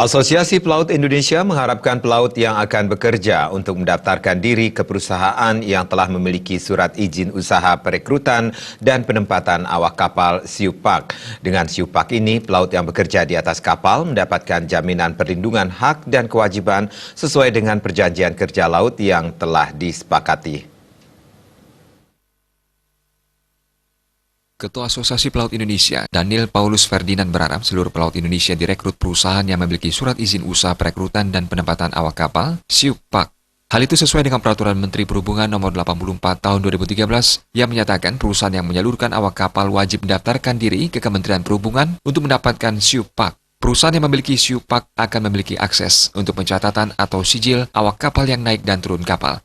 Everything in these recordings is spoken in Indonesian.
Asosiasi Pelaut Indonesia mengharapkan pelaut yang akan bekerja untuk mendaftarkan diri ke perusahaan yang telah memiliki surat izin usaha perekrutan dan penempatan awak kapal SIUPAK. Dengan SIUPAK ini, pelaut yang bekerja di atas kapal mendapatkan jaminan perlindungan hak dan kewajiban sesuai dengan perjanjian kerja laut yang telah disepakati. Ketua Asosiasi Pelaut Indonesia, Daniel Paulus Ferdinand berharap seluruh pelaut Indonesia direkrut perusahaan yang memiliki surat izin usaha perekrutan dan penempatan awak kapal, SIUPAK. Hal itu sesuai dengan Peraturan Menteri Perhubungan Nomor 84 Tahun 2013 yang menyatakan perusahaan yang menyalurkan awak kapal wajib mendaftarkan diri ke Kementerian Perhubungan untuk mendapatkan SIUPAK. Perusahaan yang memiliki SIUPAK akan memiliki akses untuk pencatatan atau sijil awak kapal yang naik dan turun kapal.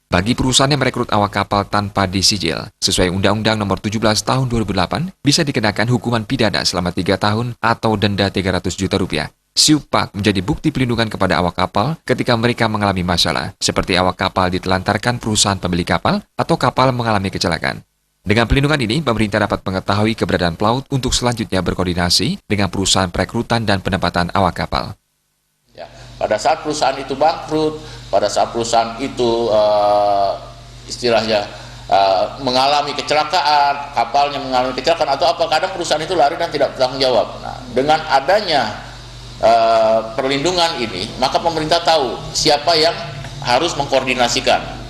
Bagi perusahaan yang merekrut awak kapal tanpa disijil, sesuai Undang-Undang Nomor 17 Tahun 2008, bisa dikenakan hukuman pidana selama 3 tahun atau denda 300 juta rupiah. SIUPAK menjadi bukti pelindungan kepada awak kapal ketika mereka mengalami masalah, seperti awak kapal ditelantarkan perusahaan pemilik kapal atau kapal mengalami kecelakaan. Dengan pelindungan ini, pemerintah dapat mengetahui keberadaan pelaut untuk selanjutnya berkoordinasi dengan perusahaan perekrutan dan penempatan awak kapal. Pada saat perusahaan itu bangkrut, pada saat perusahaan itu mengalami kecelakaan, kapalnya mengalami kecelakaan atau apa, kadang perusahaan itu lari dan tidak bertanggung jawab. Nah, dengan adanya perlindungan ini, maka pemerintah tahu siapa yang harus mengkoordinasikan.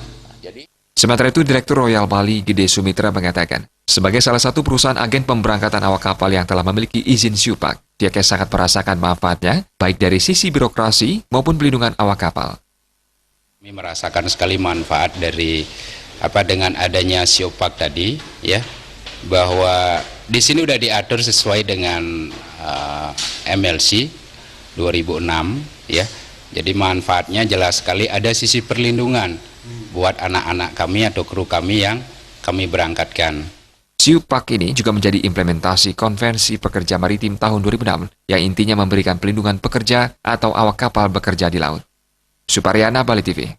Sementara itu, Direktur Royal Bali Gede Sumitra mengatakan, sebagai salah satu perusahaan agen pemberangkatan awak kapal yang telah memiliki izin SIUPAK, pihaknya sangat merasakan manfaatnya, baik dari sisi birokrasi maupun pelindungan awak kapal. Kami merasakan sekali manfaat dari dengan adanya SIUPAK tadi, ya, bahwa di sini sudah diatur sesuai dengan MLC 2006, ya. Jadi manfaatnya jelas sekali, ada sisi perlindungan buat anak-anak kami atau kru kami yang kami berangkatkan. SIUPAK ini juga menjadi implementasi Konvensi Pekerja Maritim tahun 2006 yang intinya memberikan pelindungan pekerja atau awak kapal bekerja di laut. Suparyana, Bali TV.